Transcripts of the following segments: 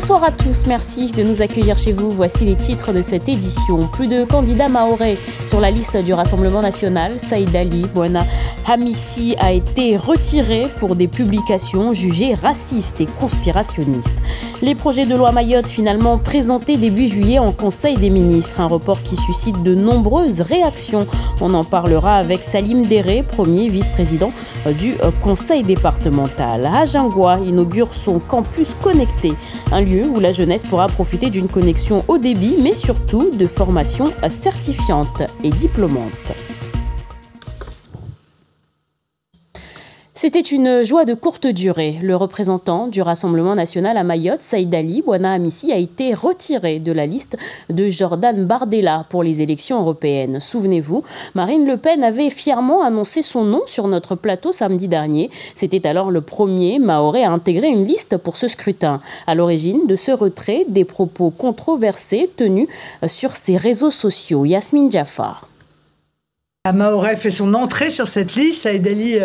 Bonsoir à tous, merci de nous accueillir chez vous. Voici les titres de cette édition. Plus de candidats mahorais sur la liste du Rassemblement national. Saïd Ali Bwana Hamissi a été retiré pour des publications jugées racistes et conspirationnistes. Les projets de loi Mayotte finalement présentés début juillet en Conseil des ministres. Un report qui suscite de nombreuses réactions. On en parlera avec Salim Déré, premier vice-président du Conseil départemental. Ajangwa inaugure son campus connecté, un lieu où la jeunesse pourra profiter d'une connexion haut débit, mais surtout de formations certifiantes et diplômantes. C'était une joie de courte durée. Le représentant du Rassemblement national à Mayotte, Saïd Ali Bwana Hamissi, a été retiré de la liste de Jordan Bardella pour les élections européennes. Souvenez-vous, Marine Le Pen avait fièrement annoncé son nom sur notre plateau samedi dernier. C'était alors le premier Mahorais à intégrer une liste pour ce scrutin. À l'origine de ce retrait, des propos controversés tenus sur ses réseaux sociaux. Yasmine Jaffar. Mahorais fait son entrée sur cette liste. Saïd Ali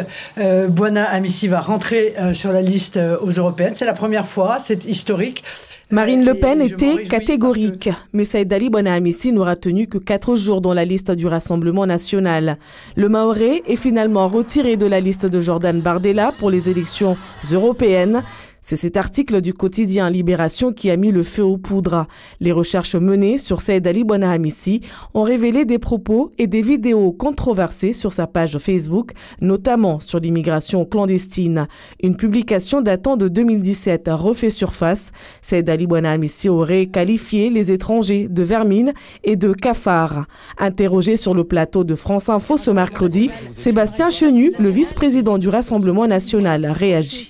Bwana Hamissi va rentrer sur la liste aux européennes. C'est la première fois, c'est historique. Marine Le Pen était catégorique, mais Saïd Ali Bwana Hamissi n'aura tenu que 4 jours dans la liste du Rassemblement national. Le Mahorais est finalement retiré de la liste de Jordan Bardella pour les élections européennes. C'est cet article du quotidien Libération qui a mis le feu aux poudres. Les recherches menées sur Saïd Ali Bwana Hamissi ont révélé des propos et des vidéos controversées sur sa page Facebook, notamment sur l'immigration clandestine. Une publication datant de 2017 refait surface. Saïd Ali Bwana Hamissi aurait qualifié les étrangers de vermine et de cafards. Interrogé sur le plateau de France Info ce mercredi, Sébastien Chenu, le vice-président du Rassemblement national, réagit.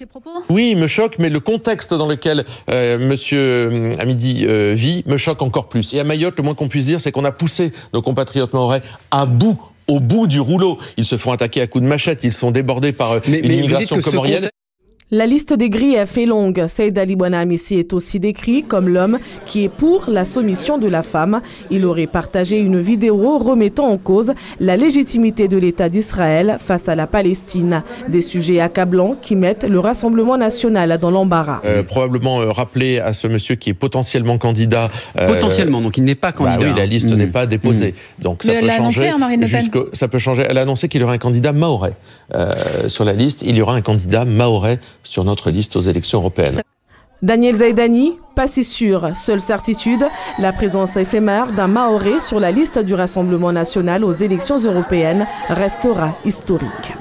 Oui, il me choque, mais le contexte dans lequel M. Hamidi vit me choque encore plus. Et à Mayotte, le moins qu'on puisse dire, c'est qu'on a poussé nos compatriotes mahorais au bout du rouleau. Ils se font attaquer à coups de machette, ils sont débordés par l'immigration comorienne. La liste des griefs est longue. Saïd Ali Bwana Hamissi est aussi décrit comme l'homme qui est pour la soumission de la femme. Il aurait partagé une vidéo remettant en cause la légitimité de l'État d'Israël face à la Palestine. Des sujets accablants qui mettent le Rassemblement national dans l'embarras. Probablement rappeler à ce monsieur qui est potentiellement candidat. Potentiellement, donc il n'est pas candidat. Bah oui, la liste n'est pas déposée. Donc ça peut changer. Ça peut changer. Elle a annoncé qu'il y aurait un candidat mahorais sur la liste. Il y aura un candidat mahorais sur notre liste aux élections européennes. Daniel Zaidani, pas si sûr. Seule certitude, la présence éphémère d'un Mahorais sur la liste du Rassemblement national aux élections européennes restera historique.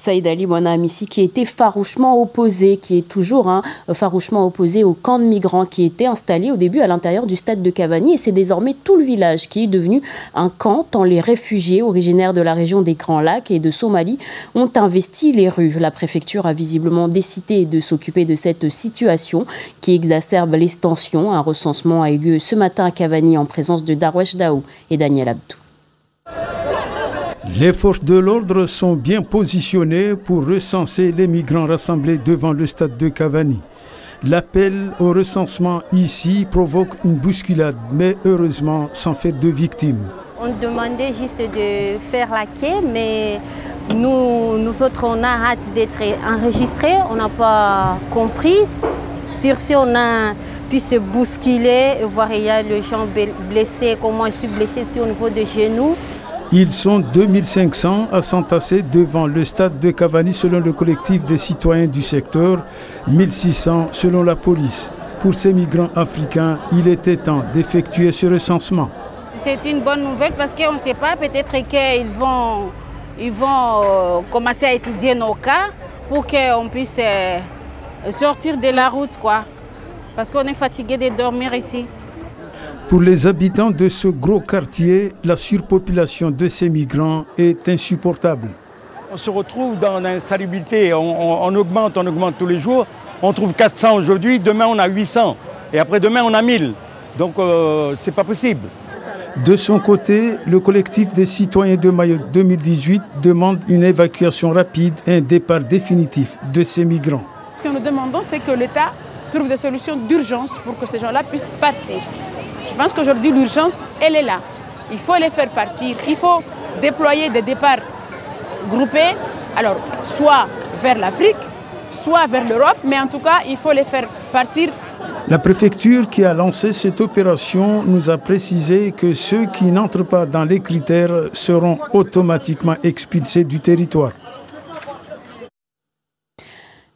Saïd Ali Bwana Hamissi qui était farouchement opposé, qui est toujours farouchement opposé au camp de migrants qui était installé au début à l'intérieur du stade de Cavani, et c'est désormais tout le village qui est devenu un camp tant les réfugiés originaires de la région des Grands Lacs et de Somalie ont investi les rues. La préfecture a visiblement décidé de s'occuper de cette situation qui exacerbe les tensions. Un recensement a eu lieu ce matin à Cavani en présence de Darwesh Daou et Daniel Abdou. Les forces de l'ordre sont bien positionnées pour recenser les migrants rassemblés devant le stade de Cavani. L'appel au recensement ici provoque une bousculade, mais heureusement sans fait de victimes. On demandait juste de faire la quai, mais nous autres, on a hâte d'être enregistrés. On n'a pas compris. Sur ce, on a pu se bousculer, voir il y a les gens blessés, comment je suis blessé au niveau des genoux. Ils sont 2500 à s'entasser devant le stade de Cavani selon le collectif des citoyens du secteur, 1600 selon la police. Pour ces migrants africains, il était temps d'effectuer ce recensement. C'est une bonne nouvelle parce qu'on ne sait pas, peut-être qu'ils vont commencer à étudier nos cas pour qu'on puisse sortir de la route, quoi. Parce qu'on est fatigué de dormir ici. Pour les habitants de ce gros quartier, la surpopulation de ces migrants est insupportable. On se retrouve dans l'insalubrité, on augmente tous les jours. On trouve 400 aujourd'hui, demain on a 800 et après-demain on a 1000. Donc c'est pas possible. De son côté, le collectif des citoyens de Mayotte 2018 demande une évacuation rapide et un départ définitif de ces migrants. Ce que nous demandons, c'est que l'État trouve des solutions d'urgence pour que ces gens-là puissent partir. Je pense qu'aujourd'hui, l'urgence, elle est là. Il faut les faire partir. Il faut déployer des départs groupés, alors soit vers l'Afrique, soit vers l'Europe, mais en tout cas, il faut les faire partir. La préfecture qui a lancé cette opération nous a précisé que ceux qui n'entrent pas dans les critères seront automatiquement expulsés du territoire.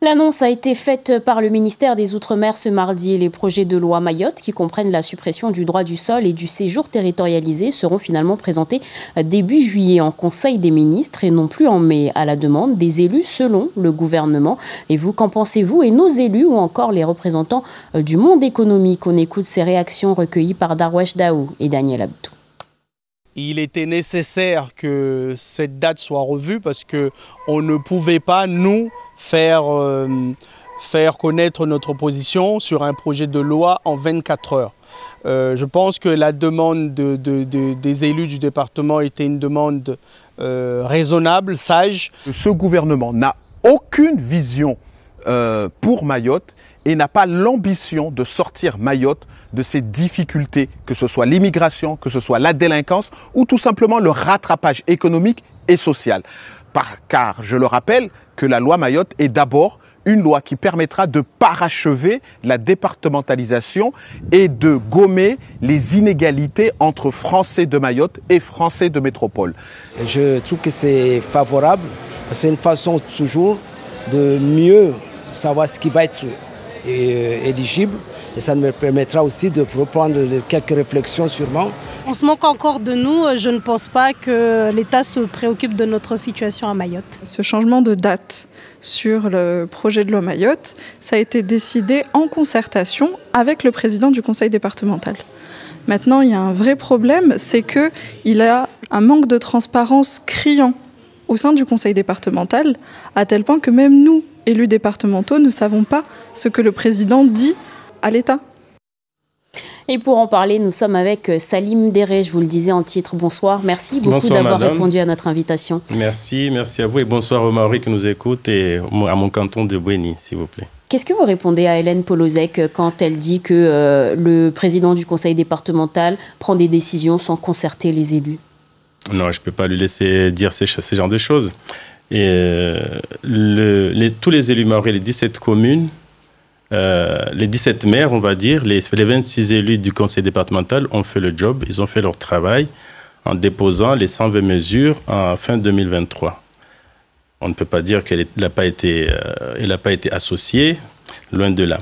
L'annonce a été faite par le ministère des Outre-mer ce mardi. Les projets de loi Mayotte, qui comprennent la suppression du droit du sol et du séjour territorialisé, seront finalement présentés début juillet en Conseil des ministres et non plus en mai, à la demande des élus selon le gouvernement. Et vous, qu'en pensez-vous? Et nos élus ou encore les représentants du monde économique? On écoute ces réactions recueillies par Darwesh Daou et Daniel Abdou. Il était nécessaire que cette date soit revue parce qu'on ne pouvait pas, nous, faire connaître notre position sur un projet de loi en 24 heures. Je pense que la demande des élus du département était une demande raisonnable, sage. Ce gouvernement n'a aucune vision pour Mayotte et n'a pas l'ambition de sortir Mayotte de ces difficultés, que ce soit l'immigration, que ce soit la délinquance ou tout simplement le rattrapage économique et social. Car je le rappelle que la loi Mayotte est d'abord une loi qui permettra de parachever la départementalisation et de gommer les inégalités entre Français de Mayotte et Français de métropole. Je trouve que c'est favorable, c'est une façon toujours de mieux savoir ce qui va être éligible et ça me permettra aussi de reprendre quelques réflexions sûrement. On se moque encore de nous, je ne pense pas que l'État se préoccupe de notre situation à Mayotte. Ce changement de date sur le projet de loi Mayotte, ça a été décidé en concertation avec le président du conseil départemental. Maintenant, il y a un vrai problème, c'est qu'il y a un manque de transparence criant au sein du conseil départemental, à tel point que même nous, élus départementaux, ne savons pas ce que le président dit à l'État. Et pour en parler, nous sommes avec Salim Déré, je vous le disais en titre. Bonsoir, merci beaucoup d'avoir répondu à notre invitation. Merci à vous et bonsoir aux Maoris qui nous écoutent et à mon canton de Bouéni, s'il vous plaît. Qu'est-ce que vous répondez à Hélène Polozek quand elle dit que le président du conseil départemental prend des décisions sans concerter les élus? Non, je ne peux pas lui laisser dire ces genres de choses. Et tous les élus maoris, les 17 communes, les 17 maires, on va dire, les 26 élus du conseil départemental ont fait le job, ils ont fait leur travail en déposant les 120 mesures en fin 2023. On ne peut pas dire qu'elle n'a pas été associée, loin de là.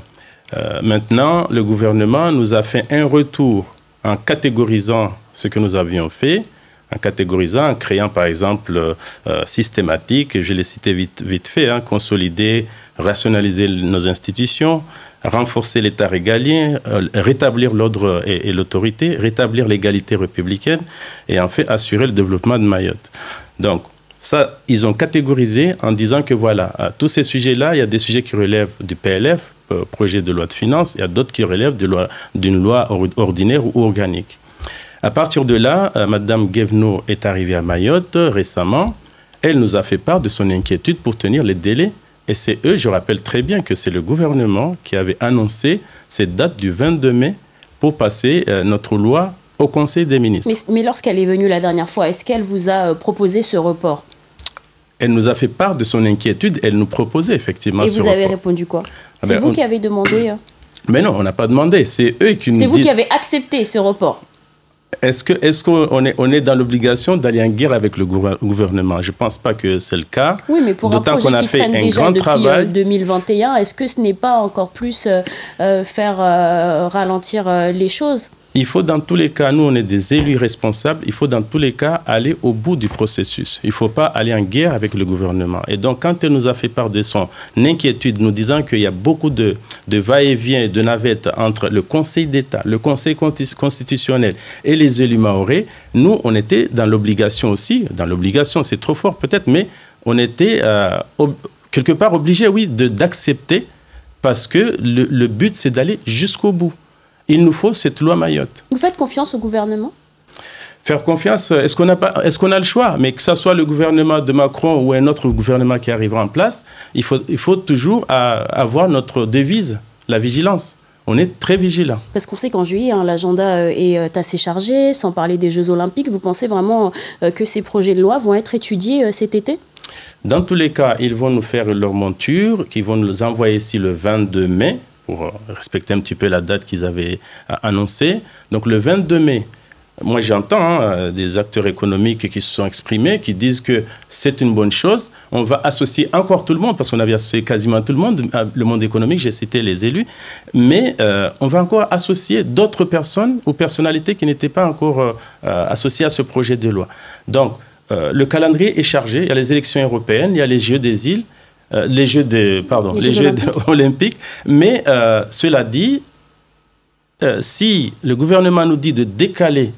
Maintenant, le gouvernement nous a fait un retour en catégorisant ce que nous avions fait, en créant par exemple systématique, je l'ai cité vite fait, consolider, rationaliser nos institutions, renforcer l'État régalien, rétablir l'ordre et l'autorité, rétablir l'égalité républicaine et en fait assurer le développement de Mayotte. Donc ça, ils ont catégorisé en disant que voilà, tous ces sujets-là, il y a des sujets qui relèvent du PLF, projet de loi de finances, il y a d'autres qui relèvent d'une loi ordinaire ou organique. À partir de là, Mme Guévenot est arrivée à Mayotte récemment. Elle nous a fait part de son inquiétude pour tenir les délais. Et c'est eux, je rappelle très bien que c'est le gouvernement qui avait annoncé cette date du 22 mai pour passer notre loi au Conseil des ministres. Mais lorsqu'elle est venue la dernière fois, est-ce qu'elle vous a proposé ce report? Elle nous a fait part de son inquiétude. Elle nous proposait effectivement ce report. Et vous avez répondu quoi? C'est vous qui avez demandé Mais non, on n'a pas demandé. C'est eux qui nous disent... C'est vous qui avez accepté ce report? Est-ce qu'on est dans l'obligation d'aller en guerre avec le gouvernement? Je ne pense pas que c'est le cas. Oui, mais pour un projet qui traîne déjà depuis 2021, est-ce que ce n'est pas encore plus faire ralentir les choses? Il faut dans tous les cas, nous on est des élus responsables, il faut dans tous les cas aller au bout du processus. Il ne faut pas aller en guerre avec le gouvernement. Et donc quand elle nous a fait part de son inquiétude, nous disant qu'il y a beaucoup de va-et-vient, de navettes entre le Conseil d'État, le Conseil constitutionnel et les élus mahorais, nous on était dans l'obligation aussi, dans l'obligation c'est trop fort peut-être, mais on était quelque part obligé, oui, d'accepter parce que le but c'est d'aller jusqu'au bout. Il nous faut cette loi Mayotte. Vous faites confiance au gouvernement? Faire confiance, est-ce qu'on a le choix? Mais que ce soit le gouvernement de Macron ou un autre gouvernement qui arrivera en place, il faut toujours avoir notre devise, la vigilance. On est très vigilants. Parce qu'on sait qu'en juillet, l'agenda est assez chargé, sans parler des Jeux Olympiques. Vous pensez vraiment que ces projets de loi vont être étudiés cet été? Dans tous les cas, ils vont nous faire leur monture, qu'ils vont nous envoyer ici le 22 mai, pour respecter un petit peu la date qu'ils avaient annoncée. Donc le 22 mai, moi j'entends des acteurs économiques qui se sont exprimés, qui disent que c'est une bonne chose. On va associer encore tout le monde, parce qu'on avait associé quasiment tout le monde économique, j'ai cité les élus, mais on va encore associer d'autres personnes ou personnalités qui n'étaient pas encore associées à ce projet de loi. Donc le calendrier est chargé, il y a les élections européennes, il y a les Jeux des îles, les Jeux olympiques, mais cela dit, si le gouvernement nous dit de décaler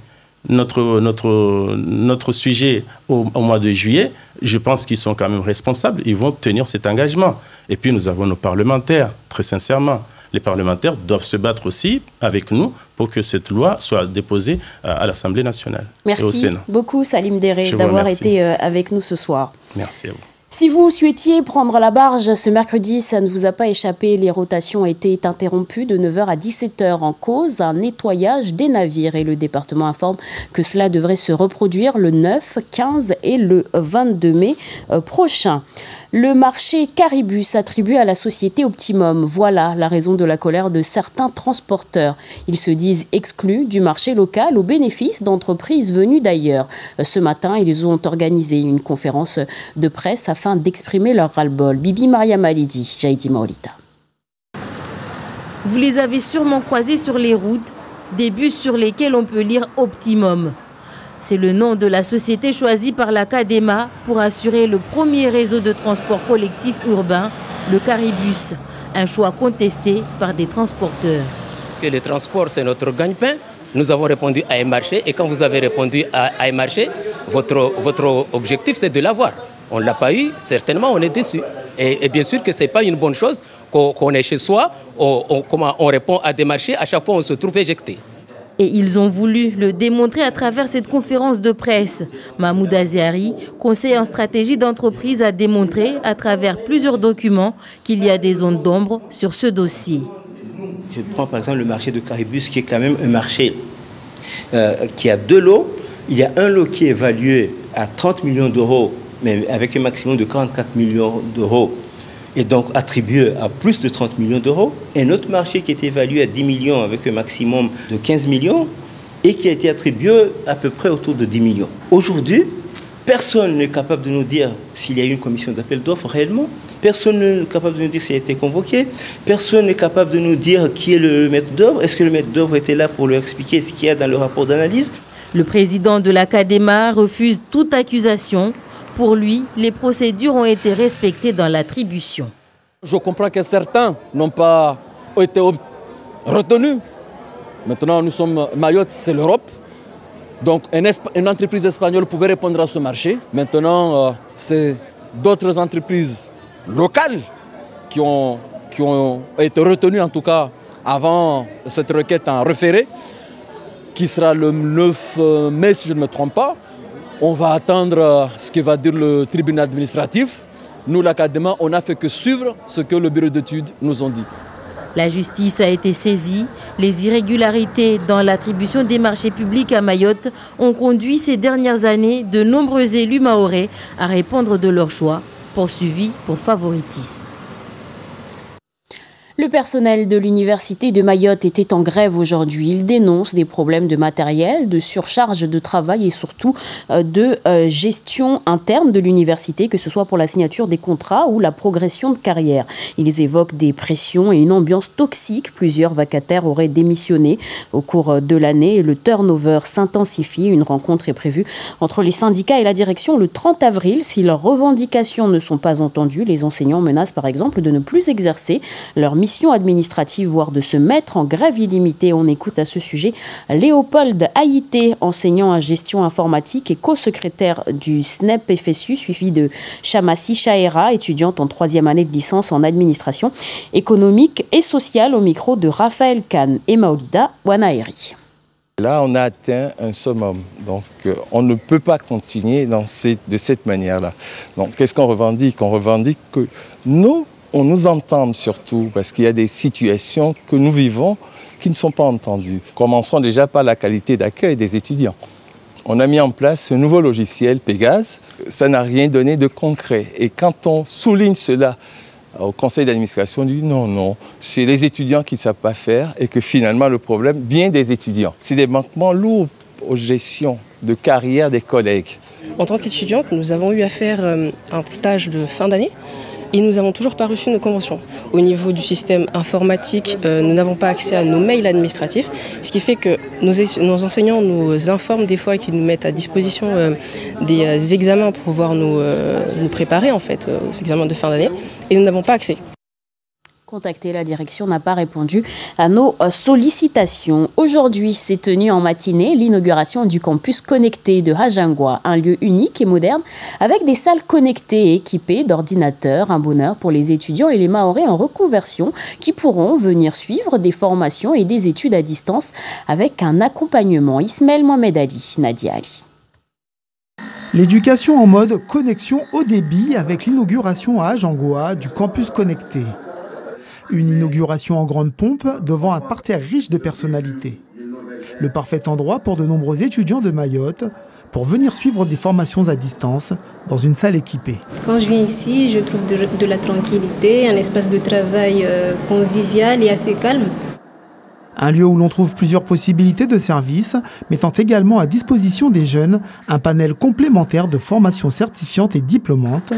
notre sujet au mois de juillet, je pense qu'ils sont quand même responsables, ils vont tenir cet engagement. Et puis nous avons nos parlementaires, très sincèrement. Les parlementaires doivent se battre aussi avec nous pour que cette loi soit déposée à l'Assemblée nationale et au Sénat. Merci beaucoup Salim Déré d'avoir été avec nous ce soir. Merci à vous. Si vous souhaitiez prendre la barge ce mercredi, ça ne vous a pas échappé, les rotations ont été interrompues de 9h à 17h en cause un nettoyage des navires. Et le département informe que cela devrait se reproduire le 9, 15 et le 22 mai prochain. Le marché Caribus attribué à la société Optimum. Voilà la raison de la colère de certains transporteurs. Ils se disent exclus du marché local au bénéfice d'entreprises venues d'ailleurs. Ce matin, ils ont organisé une conférence de presse afin d'exprimer leur ras-le-bol. Bibi Maria Malidi, Jaïdi Maolita. Vous les avez sûrement croisés sur les routes, des bus sur lesquels on peut lire Optimum. C'est le nom de la société choisie par la CADEMA pour assurer le premier réseau de transport collectif urbain, le Caribus. Un choix contesté par des transporteurs. Que le transport, c'est notre gagne-pain. Nous avons répondu à un marché et quand vous avez répondu à un marché, votre objectif, c'est de l'avoir. On ne l'a pas eu, certainement, on est déçu. Et bien sûr que ce n'est pas une bonne chose qu'on est chez soi, on répond à des marchés, à chaque fois on se trouve éjecté. Et ils ont voulu le démontrer à travers cette conférence de presse. Mahmoud Aziari, conseiller en stratégie d'entreprise, a démontré à travers plusieurs documents qu'il y a des zones d'ombre sur ce dossier. Je prends par exemple le marché de Caribus qui est quand même un marché qui a deux lots. Il y a un lot qui est évalué à 30 millions d'euros, mais avec un maximum de 44 millions d'euros. Et donc attribué à plus de 30 millions d'euros. Un autre marché qui est évalué à 10 millions avec un maximum de 15 millions et qui a été attribué à peu près autour de 10 millions. Aujourd'hui, personne n'est capable de nous dire s'il y a eu une commission d'appel d'offres réellement. Personne n'est capable de nous dire s'il a été convoqué. Personne n'est capable de nous dire qui est le maître d'œuvre. Est-ce que le maître d'œuvre était là pour lui expliquer ce qu'il y a dans le rapport d'analyse? Le président de la CADEMA refuse toute accusation. Pour lui, les procédures ont été respectées dans l'attribution. Je comprends que certains n'ont pas été retenus. Maintenant, nous sommes Mayotte, c'est l'Europe. Donc, une entreprise espagnole pouvait répondre à ce marché. Maintenant, c'est d'autres entreprises locales qui ont été retenues, en tout cas, avant cette requête en référé, qui sera le 9 mai, si je ne me trompe pas. On va attendre ce que va dire le tribunal administratif. Nous, la CADEMA, on n'a fait que suivre ce que le bureau d'études nous ont dit. La justice a été saisie. Les irrégularités dans l'attribution des marchés publics à Mayotte ont conduit ces dernières années de nombreux élus mahorais à répondre de leur choix, poursuivis pour favoritisme. Le personnel de l'université de Mayotte était en grève aujourd'hui. Il dénonce des problèmes de matériel, de surcharge de travail et surtout de gestion interne de l'université, que ce soit pour la signature des contrats ou la progression de carrière. Ils évoquent des pressions et une ambiance toxique. Plusieurs vacataires auraient démissionné au cours de l'année. Le turnover s'intensifie. Une rencontre est prévue entre les syndicats et la direction le 30 avril. Si leurs revendications ne sont pas entendues, les enseignants menacent par exemple de ne plus exercer leur mission administrative, voire de se mettre en grève illimitée. On écoute à ce sujet Léopold Haïté, enseignant en gestion informatique et co-secrétaire du SNEP FSU, suivi de Chamassi Chaera, étudiante en 3e année de licence en administration économique et sociale, au micro de Raphaël Kahn et Maolida Wanaeri. Là, on a atteint un summum. Donc, on ne peut pas continuer de cette manière-là. Donc, qu'est-ce qu'on revendique? On revendique que on nous entende surtout, parce qu'il y a des situations que nous vivons qui ne sont pas entendues. Commençons déjà par la qualité d'accueil des étudiants. On a mis en place ce nouveau logiciel Pégase. Ça n'a rien donné de concret. Et quand on souligne cela au conseil d'administration, on dit non, c'est les étudiants qui ne savent pas faire et que finalement le problème vient des étudiants. C'est des manquements lourds aux gestions de carrière des collègues. En tant qu'étudiante, nous avons eu à faire un stage de fin d'année et nous n'avons toujours pas reçu nos conventions. Au niveau du système informatique, nous n'avons pas accès à nos mails administratifs, ce qui fait que nos enseignants nous informent des fois qu'ils nous mettent à disposition des examens pour pouvoir nous préparer en fait, aux examens de fin d'année et nous n'avons pas accès. Contacté, la direction n'a pas répondu à nos sollicitations. Aujourd'hui, s'est tenue en matinée l'inauguration du campus connecté de Hajangwa, un lieu unique et moderne avec des salles connectées et équipées d'ordinateurs, un bonheur pour les étudiants et les Mahorais en reconversion qui pourront venir suivre des formations et des études à distance avec un accompagnement. Ismaël Mohamed Ali, Nadia Ali. L'éducation en mode connexion haut débit avec l'inauguration à Hajangwa du campus connecté. Une inauguration en grande pompe devant un parterre riche de personnalités. Le parfait endroit pour de nombreux étudiants de Mayotte pour venir suivre des formations à distance dans une salle équipée. Quand je viens ici, je trouve de la tranquillité, un espace de travail convivial et assez calme. Un lieu où l'on trouve plusieurs possibilités de services, mettant également à disposition des jeunes un panel complémentaire de formations certifiantes et diplômantes.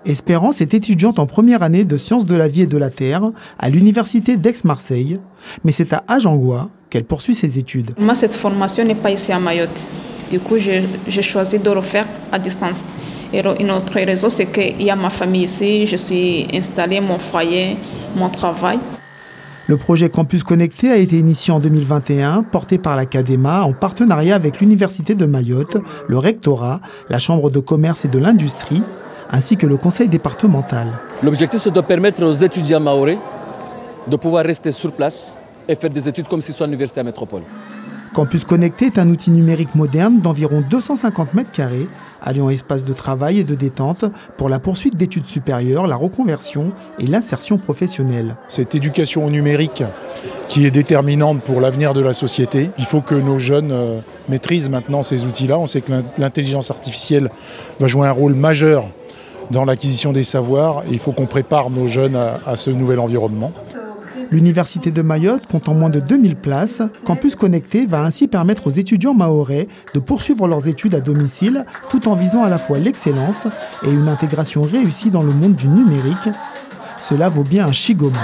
Espérance est étudiante en première année de sciences de la vie et de la terre à l'université d'Aix-Marseille, mais c'est à Hajangwa qu'elle poursuit ses études. Moi, cette formation n'est pas ici à Mayotte. Du coup, j'ai choisi de le faire à distance. Et une autre raison, c'est qu'il y a ma famille ici, je suis installée, mon foyer, mon travail. Le projet Campus Connecté a été initié en 2021, porté par la CADEMA en partenariat avec l'Université de Mayotte, le Rectorat, la Chambre de commerce et de l'industrie, ainsi que le conseil départemental. L'objectif, c'est de permettre aux étudiants mahorais de pouvoir rester sur place et faire des études comme si c'était à l'université à Métropole. Campus Connecté est un outil numérique moderne d'environ 250 mètres carrés, alliant espace de travail et de détente pour la poursuite d'études supérieures, la reconversion et l'insertion professionnelle. Cette éducation au numérique qui est déterminante pour l'avenir de la société, il faut que nos jeunes maîtrisent maintenant ces outils-là. On sait que l'intelligence artificielle va jouer un rôle majeur dans l'acquisition des savoirs et il faut qu'on prépare nos jeunes à ce nouvel environnement. L'Université de Mayotte, comptant moins de 2000 places, Campus Connecté va ainsi permettre aux étudiants mahorais de poursuivre leurs études à domicile tout en visant à la fois l'excellence et une intégration réussie dans le monde du numérique. Cela vaut bien un Shigoma.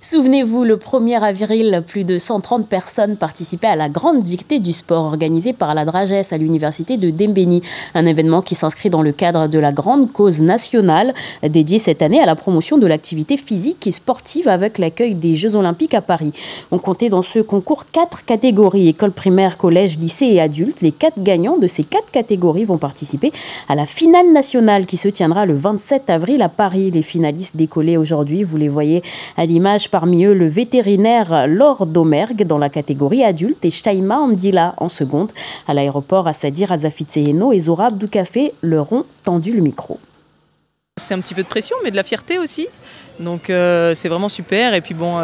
Souvenez-vous, le 1er avril, plus de 130 personnes participaient à la grande dictée du sport organisée par la Dragès à l'université de Dembéni. Un événement qui s'inscrit dans le cadre de la grande cause nationale dédiée cette année à la promotion de l'activité physique et sportive avec l'accueil des Jeux Olympiques à Paris. On comptait dans ce concours 4 catégories, école primaire, collège, lycée et adultes. Les 4 gagnants de ces 4 catégories vont participer à la finale nationale qui se tiendra le 27 avril à Paris. Les finalistes décollés aujourd'hui, vous les voyez à l'image. Parmi eux, le vétérinaire Laure Domergue dans la catégorie adulte et Shaima Andila en seconde. À l'aéroport, Assadir Azafitseheno et Zora Abdoukafé leur ont tendu le micro. C'est un petit peu de pression, mais de la fierté aussi. Donc c'est vraiment super. Et puis bon,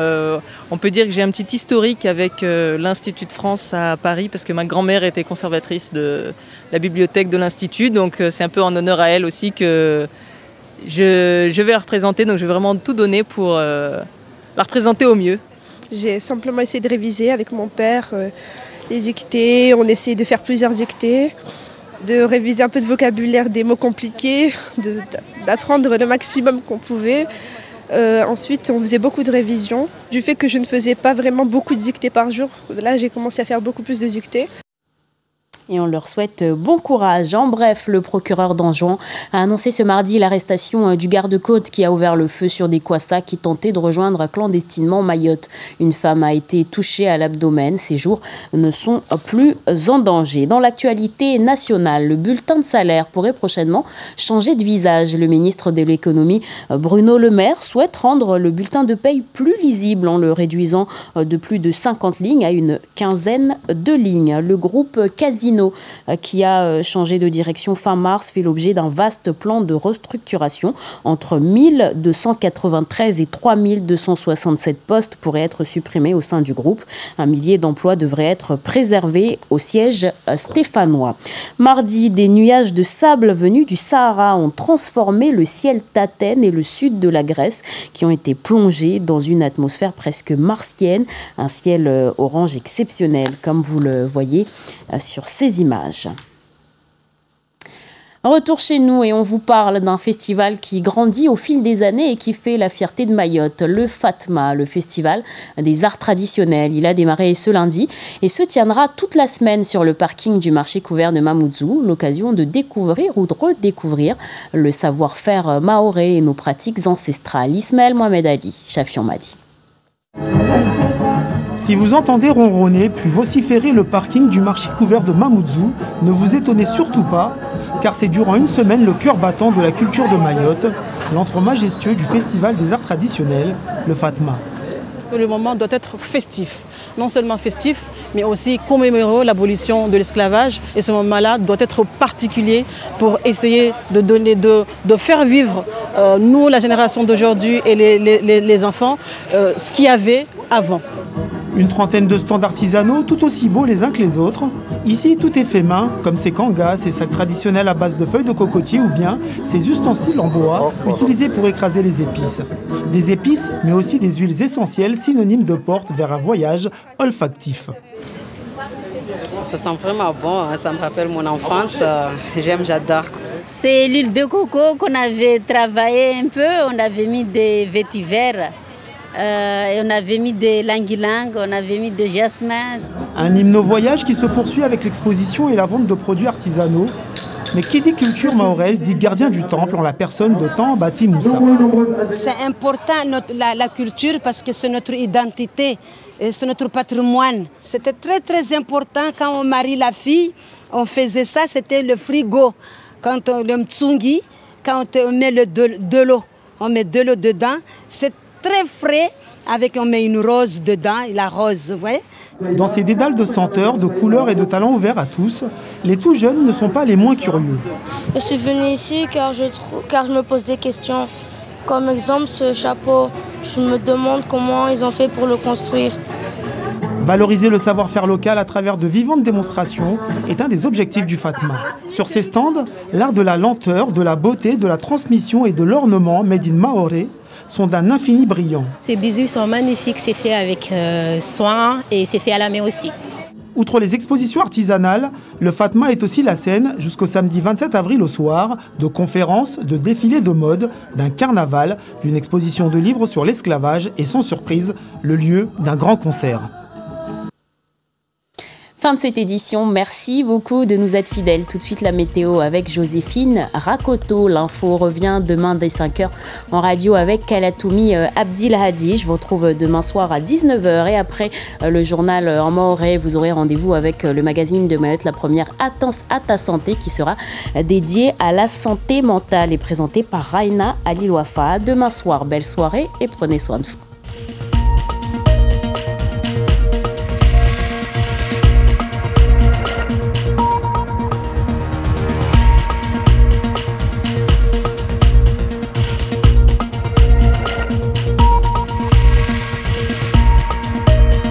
on peut dire que j'ai un petit historique avec l'Institut de France à Paris parce que ma grand-mère était conservatrice de la bibliothèque de l'Institut. Donc c'est un peu en honneur à elle aussi que je vais la représenter. Donc je vais vraiment tout donner pour la représenter au mieux. J'ai simplement essayé de réviser avec mon père les dictées. On essayait de faire plusieurs dictées, de réviser un peu de vocabulaire, des mots compliqués, d'apprendre le maximum qu'on pouvait. Ensuite, on faisait beaucoup de révisions. Du fait que je ne faisais pas vraiment beaucoup de dictées par jour, là j'ai commencé à faire beaucoup plus de dictées. Et on leur souhaite bon courage. En bref, le procureur d'Anjouan a annoncé ce mardi l'arrestation du garde-côte qui a ouvert le feu sur des Kwassa qui tentaient de rejoindre clandestinement Mayotte. Une femme a été touchée à l'abdomen. Ses jours ne sont plus en danger. Dans l'actualité nationale, le bulletin de salaire pourrait prochainement changer de visage. Le ministre de l'économie, Bruno Le Maire, souhaite rendre le bulletin de paye plus lisible en le réduisant de plus de 50 lignes à une quinzaine de lignes. Le groupe Casino Artisanaux qui a changé de direction fin mars fait l'objet d'un vaste plan de restructuration. Entre 1293 et 3267 postes pourraient être supprimés au sein du groupe. Un millier d'emplois devraient être préservés au siège stéphanois. Mardi, des nuages de sable venus du Sahara ont transformé le ciel d'Athènes et le sud de la Grèce qui ont été plongés dans une atmosphère presque martienne. Un ciel orange exceptionnel comme vous le voyez sur ces images. Retour chez nous et on vous parle d'un festival qui grandit au fil des années et qui fait la fierté de Mayotte, le FATMA, le festival des arts traditionnels. Il a démarré ce lundi et se tiendra toute la semaine sur le parking du marché couvert de Mamoudzou, l'occasion de découvrir ou de redécouvrir le savoir-faire mahorais et nos pratiques ancestrales. Ismaël Mohamed Ali, Chafion Madi. Si vous entendez ronronner puis vociférer le parking du marché couvert de Mamoudzou, ne vous étonnez surtout pas, car c'est durant une semaine le cœur battant de la culture de Mayotte, l'antre majestueux du festival des arts traditionnels, le FATMA. Le moment doit être festif, non seulement festif, mais aussi commémorer l'abolition de l'esclavage. Et ce moment-là doit être particulier pour essayer de faire vivre, nous, la génération d'aujourd'hui et les enfants, ce qu'il y avait avant. Une trentaine de stands artisanaux, tout aussi beaux les uns que les autres. Ici, tout est fait main, comme ces kangas, ces sacs traditionnels à base de feuilles de cocotier ou bien ces ustensiles en bois utilisés pour écraser les épices. Des épices, mais aussi des huiles essentielles, synonymes de porte vers un voyage olfactif. Ça sent vraiment bon, hein. Ça me rappelle mon enfance, j'adore. C'est l'huile de coco qu'on avait travaillé un peu, on avait mis des vétivers. On avait mis des languilang, on avait mis des jasmin. Un hymne au voyage qui se poursuit avec l'exposition et la vente de produits artisanaux. Mais qui dit culture mahoraise dit gardien du temple en la personne de Tambati Moussa. C'est important la culture parce que c'est notre identité, c'est notre patrimoine. C'était très très important quand on marie la fille, on faisait ça, c'était le frigo. Quand le mtsungi, quand on met de l'eau, on met de l'eau dedans, c'est très frais, on met une rose dedans, la rose, ouais. Dans ces dédales de senteurs, de couleurs et de talents ouverts à tous, les tout jeunes ne sont pas les moins curieux. Je suis venue ici car je me pose des questions. Comme exemple, ce chapeau, je me demande comment ils ont fait pour le construire. Valoriser le savoir-faire local à travers de vivantes démonstrations est un des objectifs du FATMA. Sur ces stands, l'art de la lenteur, de la beauté, de la transmission et de l'ornement made in Maoré sont d'un infini brillant. Ces bijoux sont magnifiques, c'est fait avec soin et c'est fait à la main aussi. Outre les expositions artisanales, le FATMA est aussi la scène, jusqu'au samedi 27 avril au soir, de conférences, de défilés de mode, d'un carnaval, d'une exposition de livres sur l'esclavage et sans surprise, le lieu d'un grand concert. Fin de cette édition, merci beaucoup de nous être fidèles. Tout de suite la météo avec Joséphine Rakoto. L'info revient demain dès 5h en radio avec Kalatoumi Abdilhadi. Je vous retrouve demain soir à 19h et après le journal en mahorais, vous aurez rendez-vous avec le magazine de Mayotte, la première à ta santé qui sera dédiée à la santé mentale et présentée par Raina Alilouafa. Demain soir, belle soirée et prenez soin de vous.